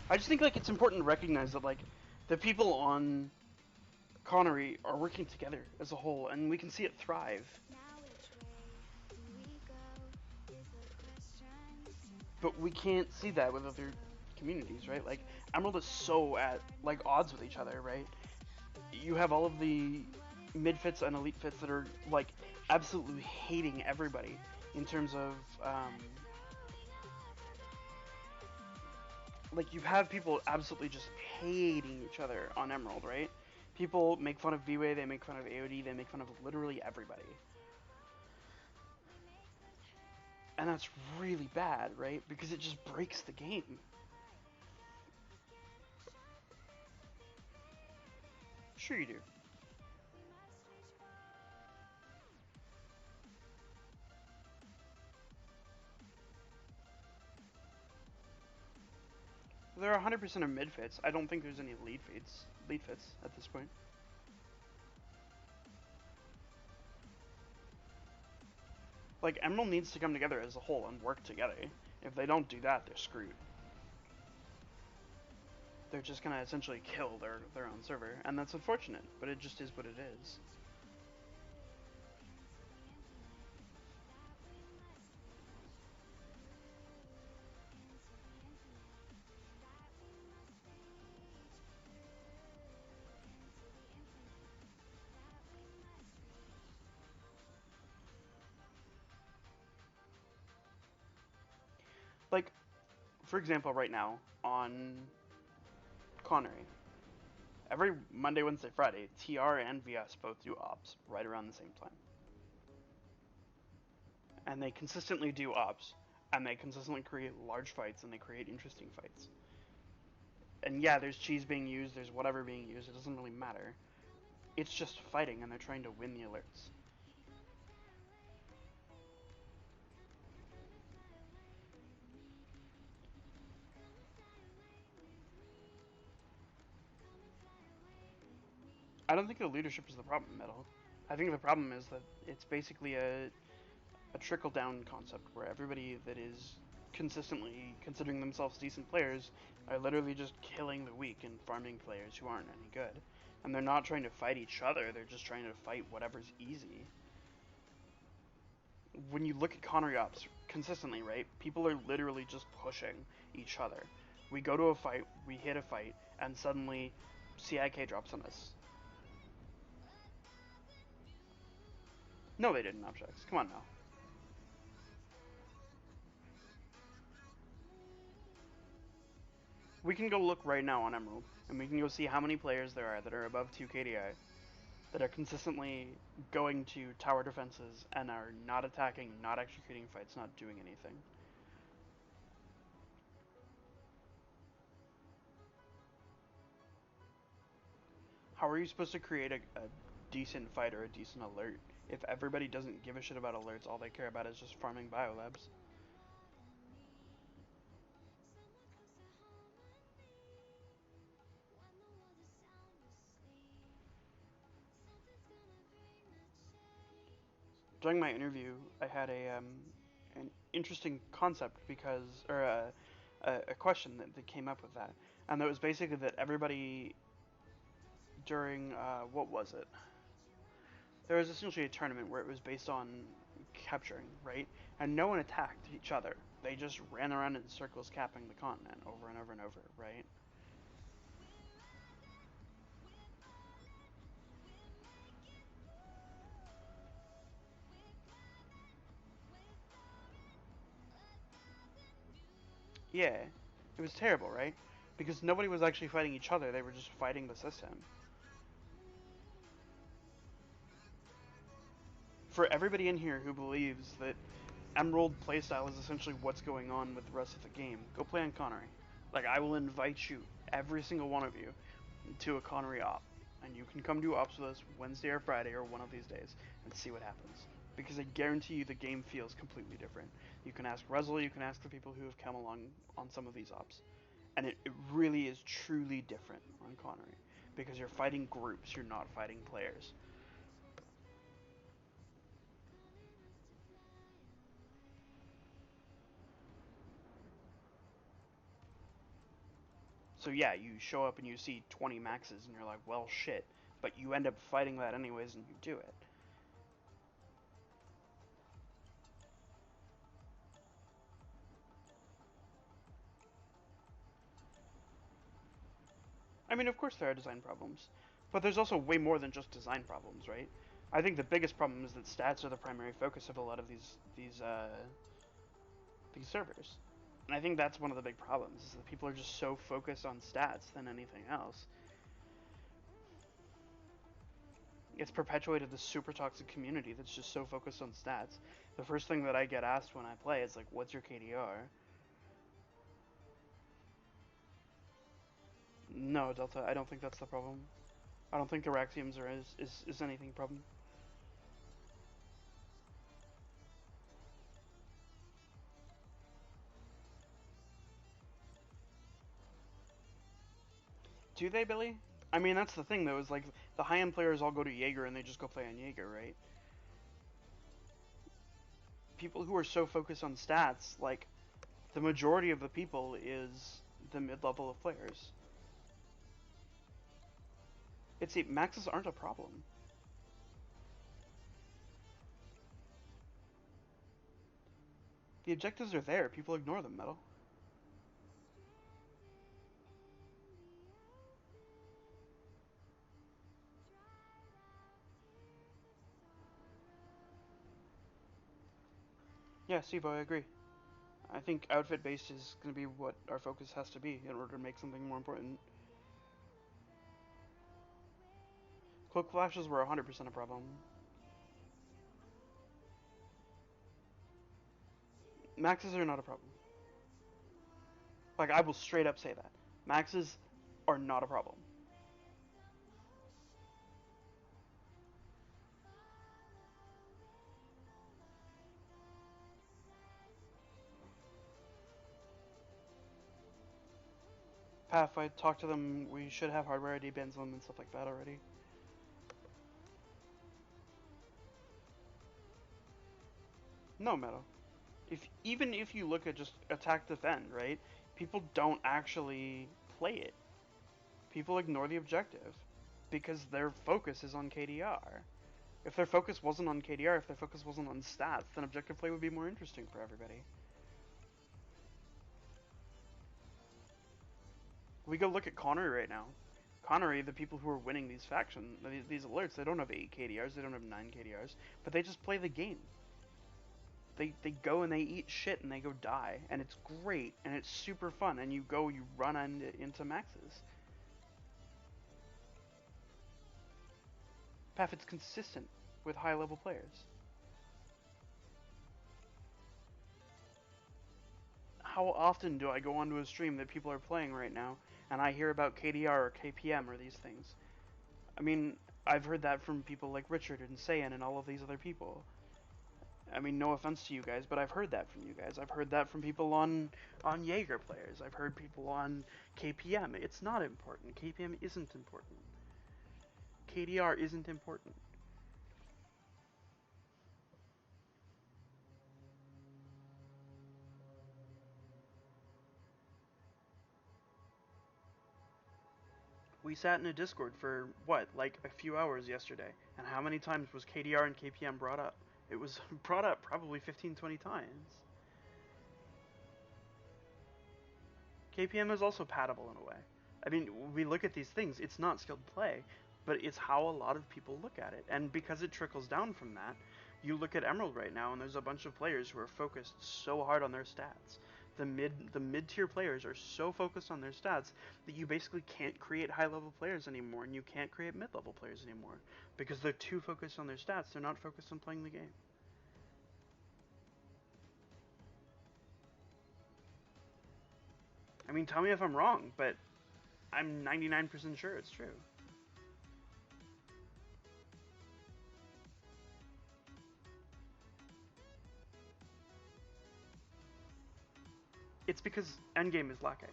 I just think like it's important to recognize that like the people on Connery are working together as a whole, and we can see it thrive. But we can't see that with other communities, right? Like Emerald is so at like odds with each other, right? You have all of the mid fits and elite fits that are like absolutely hating everybody in terms of like you have people absolutely just hating each other on Emerald, right? People make fun of V-Way, they make fun of AOD, they make fun of literally everybody. And that's really bad, right? Because it just breaks the game. Sure you do. There are 100% of mid fits. I don't think there's any lead fits at this point. Like Emerald needs to come together as a whole and work together. If they don't do that, they're screwed. They're just gonna essentially kill their own server, and that's unfortunate. But it just is what it is. Like for example, right now on Connery, every Monday, Wednesday, Friday, TR and VS both do ops right around the same time, and they consistently do ops, and they consistently create large fights, and they create interesting fights. And yeah, there's cheese being used, there's whatever being used, it doesn't really matter. It's just fighting, and they're trying to win the alerts. I don't think the leadership is the problem at all. I think the problem is that it's basically a trickle down concept where everybody that is consistently considering themselves decent players are literally just killing the weak and farming players who aren't any good. And they're not trying to fight each other, they're just trying to fight whatever's easy. When you look at Connery Ops consistently, right, people are literally just pushing each other. We go to a fight, we hit a fight, and suddenly CIK drops on us. No, they didn't, objects. Come on now. We can go look right now on Emerald, and we can go see how many players there are that are above 2 KDI that are consistently going to tower defenses and are not attacking, not executing fights, not doing anything. How are you supposed to create a decent fight or a decent alert if everybody doesn't give a shit about alerts? All they care about is just farming biolabs. During my interview, I had an interesting concept because, or a question that came up with that, and that was basically that everybody during what was it? There was essentially a tournament where it was based on capturing, right? And no one attacked each other. They just ran around in circles capping the continent over and over and over, right? Yeah, it was terrible, right? Because nobody was actually fighting each other, they were just fighting the system. For everybody in here who believes that Emerald playstyle is essentially what's going on with the rest of the game, go play on Connery. Like, I will invite you, every single one of you, to a Connery op. And you can come do ops with us Wednesday or Friday or one of these days and see what happens. Because I guarantee you the game feels completely different. You can ask Ruzzle, you can ask the people who have come along on some of these ops. And it really is truly different on Connery. Because you're fighting groups, you're not fighting players. So yeah, you show up and you see 20 maxes and you're like, well, shit. But you end up fighting that anyways and you do it. I mean, of course there are design problems, but there's also way more than just design problems, right? I think the biggest problem is that stats are the primary focus of a lot of these servers, and I think that's one of the big problems is that people are just so focused on stats than anything else. It's perpetuated this super toxic community that's just so focused on stats. The first thing that I get asked when I play is like, "What's your KDR?" No, Delta, I don't think that's the problem. I don't think the Raxiums are is anything problem. Do they, Billy? I mean, that's the thing though. Is like the high end players all go to Jaeger and they just go play on Jaeger, right? People who are so focused on stats, like the majority of the people is the mid level of players. It's maxes aren't a problem. The objectives are there. People ignore them, Metal. Yeah, Sibo, I agree. I think outfit based is going to be what our focus has to be in order to make something more important. Cloak flashes were 100% a problem. Maxes are not a problem. Like, I will straight up say that. Maxes are not a problem. Path, I talked to them. We should have hardware ID bans them and stuff like that already. No, Meadow. If even if you look at just attack defend, right? People don't actually play it. People ignore the objective because their focus is on KDR. If their focus wasn't on KDR, if their focus wasn't on stats, then objective play would be more interesting for everybody. We go look at Connery right now. Connery, the people who are winning these factions, these alerts, they don't have 8 KDRs, they don't have 9 KDRs, but they just play the game. They go and they eat shit and they go die, and it's great and it's super fun. And you run into maxes. Path, it's consistent with high level players. How often do I go onto a stream that people are playing right now and I hear about KDR or KPM or these things? I mean, I've heard that from people like Richard and Saiyan and all of these other people. I mean, no offense to you guys, but I've heard that from you guys. I've heard that from people on Jaeger players. I've heard people on KPM. It's not important. KPM isn't important. KDR isn't important. We sat in a Discord for what, like a few hours yesterday, and how many times was KDR and KPM brought up? It was brought up probably 15, 20 times. KPM is also patable in a way. I mean, we look at these things, it's not skilled play, but it's how a lot of people look at it. And because it trickles down from that, you look at Emerald right now and there's a bunch of players who are focused so hard on their stats. The mid tier players are so focused on their stats that you basically can't create high level players anymore and you can't create mid level players anymore because they're too focused on their stats, they're not focused on playing the game. I mean, tell me if I'm wrong, but I'm 99% sure it's true. It's because endgame is lacking.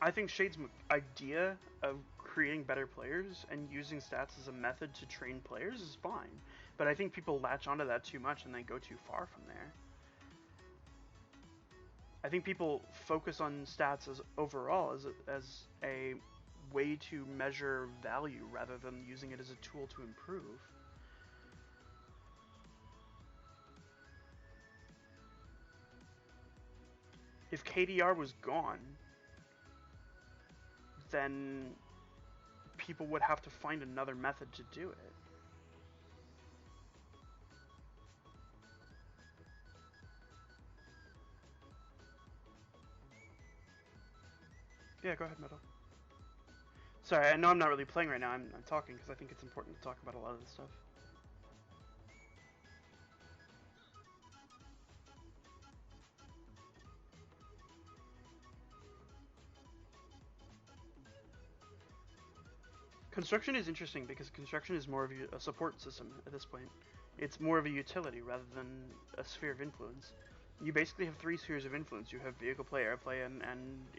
I think Shade's idea of creating better players and using stats as a method to train players is fine, but I think people latch onto that too much and they go too far from there. I think people focus on stats as overall as a way to measure value rather than using it as a tool to improve. If KDR was gone, then people would have to find another method to do it. Yeah, go ahead, Metal. Sorry, I know I'm not really playing right now. I'm talking because I think it's important to talk about a lot of this stuff. Construction is interesting because construction is more of a support system at this point. It's more of a utility rather than a sphere of influence. You basically have three spheres of influence. You have vehicle play, air play, and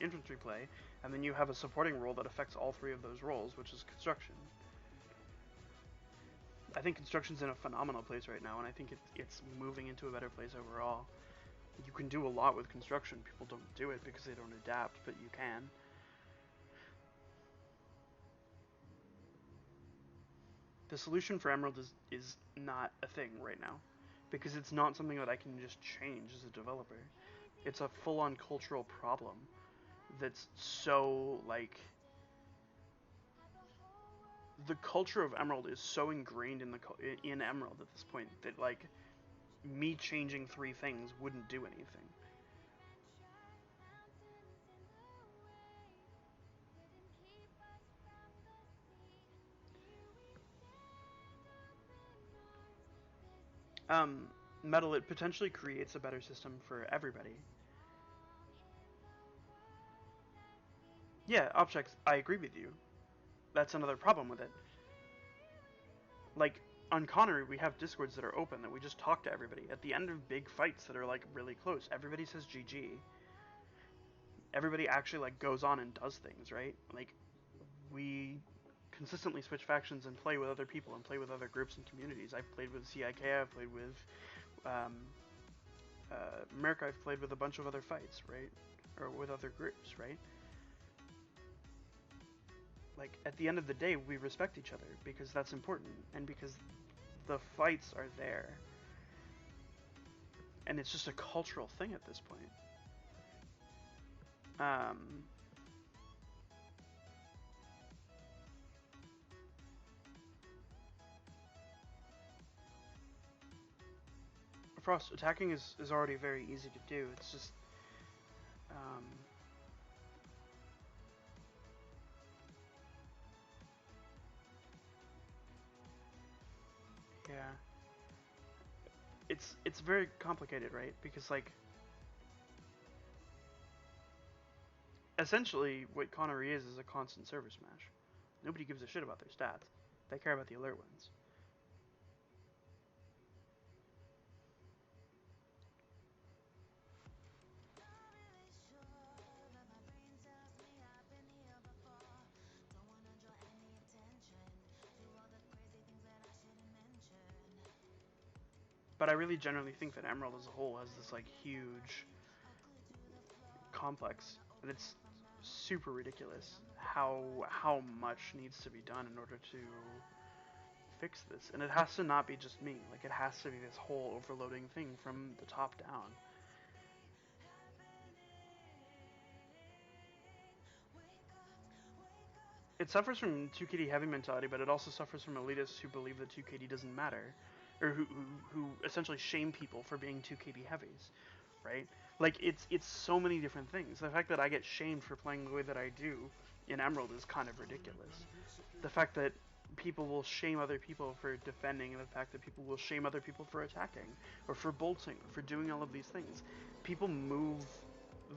infantry play, and then you have a supporting role that affects all three of those roles, which is construction. I think construction's in a phenomenal place right now, and I think it's moving into a better place overall. You can do a lot with construction. People don't do it because they don't adapt, but you can. The solution for Emerald is not a thing right now because it's not something that I can just change as a developer. It's a full-on cultural problem that's so like the culture of Emerald is so ingrained in Emerald at this point that like me changing three things wouldn't do anything. Um, Metal, it potentially creates a better system for everybody. Yeah, objects. I agree with you. That's another problem with it. Like on Connery, we have discords that are open that we just talk to everybody. At the end of big fights that are like really close, everybody says GG. Everybody actually like goes on and does things, right? Like we consistently switch factions and play with other people and play with other groups and communities. I've played with CIK, I've played with um, America, I've played with a bunch of other fights, right? Or with other groups, right? Like at the end of the day, we respect each other because that's important and because the fights are there. And it's just a cultural thing at this point. Um, Frost attacking is already very easy to do. It's just um, yeah, it's very complicated, right? Because like essentially what Connery is a constant server smash. Nobody gives a shit about their stats. They care about the alert ones. But I really generally think that Emerald as a whole has this like huge complex, and it's super ridiculous how much needs to be done in order to fix this. And it has to not be just me. Like it has to be this whole overloading thing from the top down. It suffers from 2KD heavy mentality, but it also suffers from elitists who believe that 2KD doesn't matter, or who essentially shame people for being 2KD heavies, right? Like it's so many different things. The fact that I get shamed for playing the way that I do in Emerald is kind of ridiculous. The fact that people will shame other people for defending, and the fact that people will shame other people for attacking, or for bolting, or for doing all of these things. People move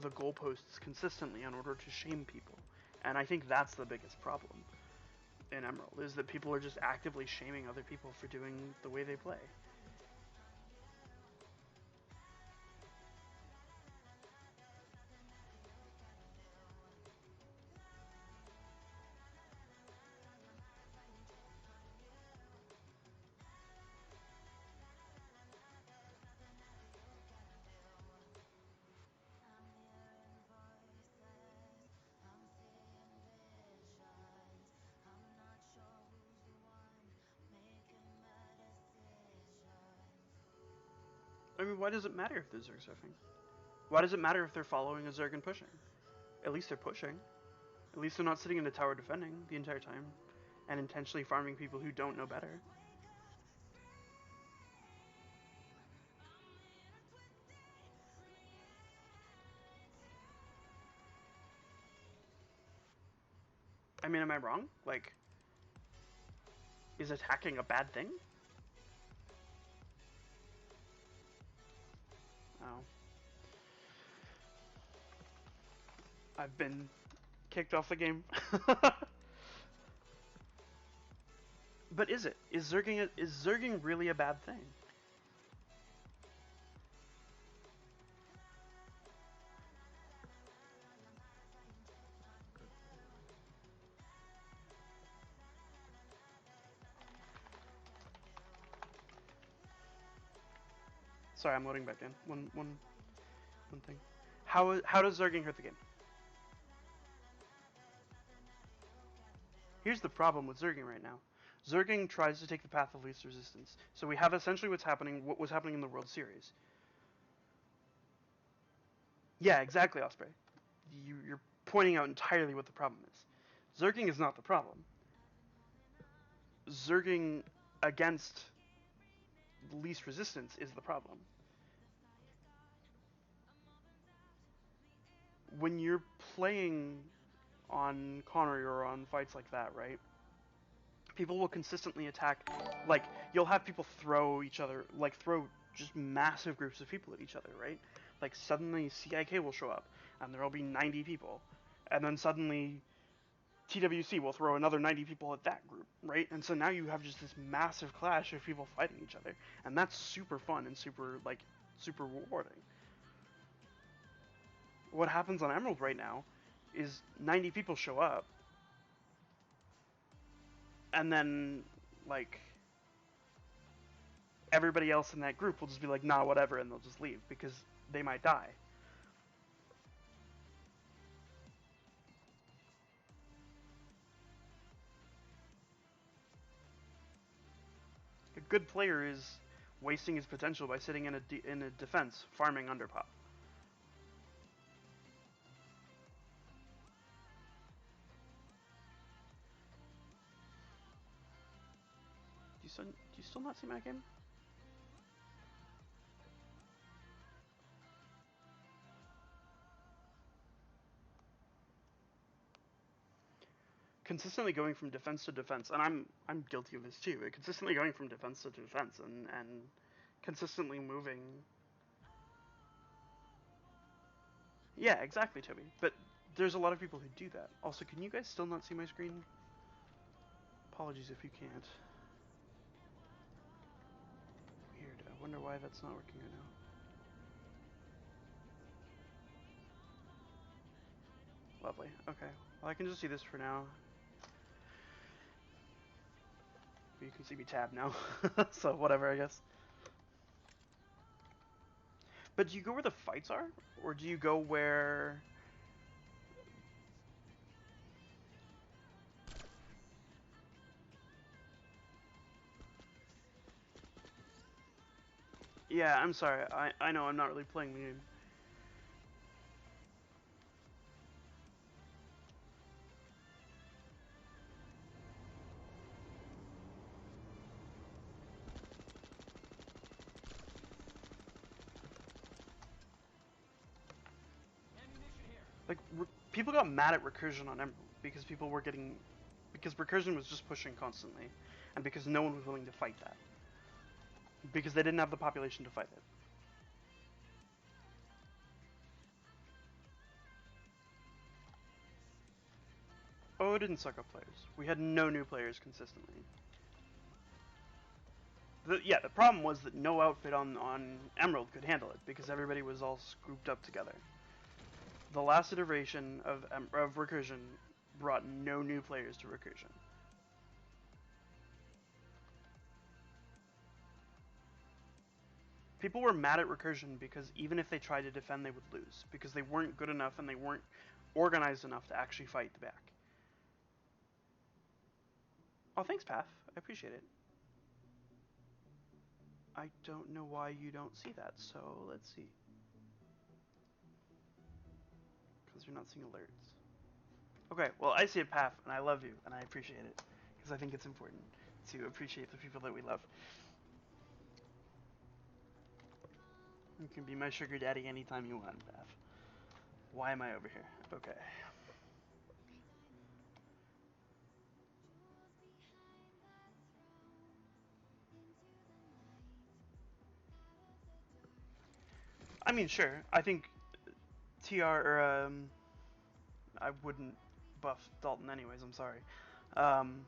the goalposts consistently in order to shame people. And I think that's the biggest problem in Emerald, is that people are just actively shaming other people for doing the way they play. I mean, why does it matter if the Zerg surfing? Why does it matter if they're following a Zerg and pushing? At least they're pushing. At least they're not sitting in a tower defending the entire time and intentionally farming people who don't know better. I mean, am I wrong? Like, is attacking a bad thing? Oh. I've been kicked off the game. But is it? Is Zerging really a bad thing? Sorry, I'm loading back in. One thing. How does Zerging hurt the game? Here's the problem with Zerging right now. Zerging tries to take the path of least resistance. So we have essentially what was happening in the World Series. Yeah, exactly, Osprey. You're pointing out entirely what the problem is. Zerging is not the problem. Zerging against least resistance is the problem. When you're playing on Connery or on fights like that, right? People will consistently attack. Like, you'll have people throw each other, like, throw just massive groups of people at each other, right? Like, suddenly CIK will show up, and there'll be 90 people. And then suddenly TWC will throw another 90 people at that group, right? And so now you have just this massive clash of people fighting each other. And that's super fun and super, like, super rewarding. What happens on Emerald right now is 90 people show up, and then, like, everybody else in that group will just be like, nah, whatever, and they'll just leave because they might die. A good player is wasting his potential by sitting in a defense, farming underpop. Do you still not see my game? Consistently going from defense to defense, and I'm guilty of this too. Consistently going from defense to defense and consistently moving. Yeah, exactly, Toby. But there's a lot of people who do that. Also, can you guys still not see my screen? Apologies if you can't. Weird. I wonder why that's not working right now. Lovely. Okay. Well, I can just see this for now. But you can see me tab now. So whatever, I guess. But do you go where the fights are? Or do you go where... Yeah, I'm sorry. I know I'm not really playing the game. Like, people got mad at Recursion on Emerald because people were getting... Because Recursion was just pushing constantly. And because no one was willing to fight that. Because they didn't have the population to fight it. Oh, it didn't suck up players. We had no new players consistently. Yeah, the problem was that no outfit on Emerald could handle it because everybody was all scooped up together. The last iteration of Recursion brought no new players to Recursion. People were mad at Recursion because even if they tried to defend, they would lose because they weren't good enough and they weren't organized enough to actually fight the back. Oh, thanks, Path. I appreciate it. I don't know why you don't see that, so let's see. Because you're not seeing alerts. Okay, well, I see it, Path, and I love you, and I appreciate it. Because I think it's important to appreciate the people that we love. You can be my sugar daddy anytime you want, Path. Why am I over here? Okay. I mean, sure. I think TR or I wouldn't buff Dalton anyways. I'm sorry. Um,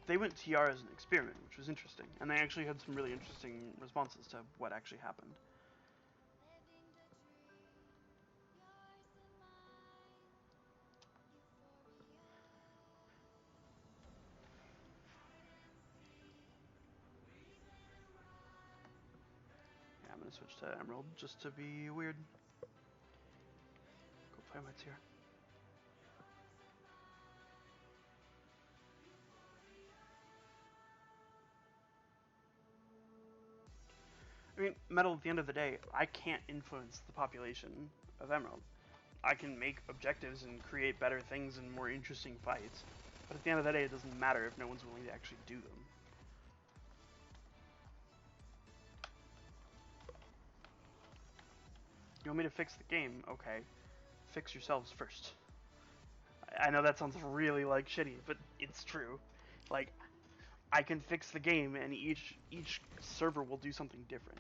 they went TR as an experiment, which was interesting, and they actually had some really interesting responses to what actually happened. Yeah, I'm gonna switch to Emerald just to be weird. Go play my tier. I mean, Metal, at the end of the day, I can't influence the population of Emerald. I can make objectives and create better things and more interesting fights, but at the end of the day, it doesn't matter if no one's willing to actually do them. You want me to fix the game? Okay. Fix yourselves first. I know that sounds really, like, shitty, but it's true. Like, I can fix the game, and each server will do something different.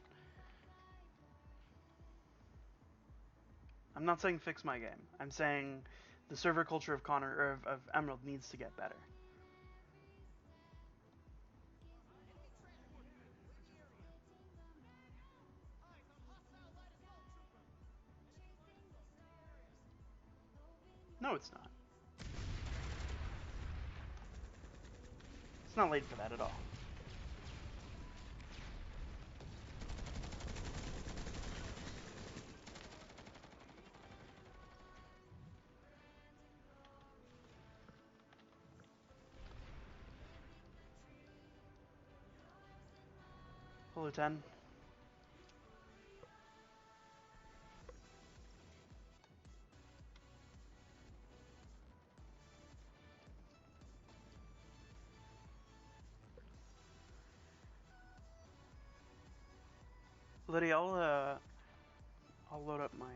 I'm not saying fix my game. I'm saying the server culture of Connor or of Emerald needs to get better. No, it's not. It's not late for that at all. Hello, 10. Lydia, I'll load up my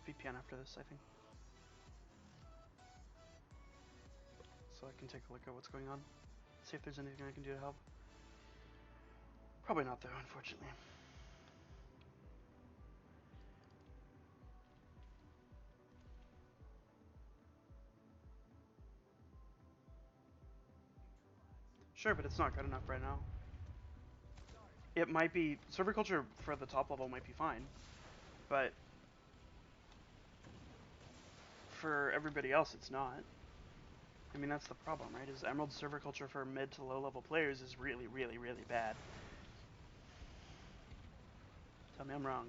VPN after this, I think, so I can take a look at what's going on. See if there's anything I can do to help. Probably not, though, unfortunately. Sure, but it's not good enough right now. It might be server culture for the top level might be fine, but for everybody else, it's not. I mean, that's the problem, right? Is Emerald server culture for mid to low level players is really, really, really bad. Tell me I'm wrong.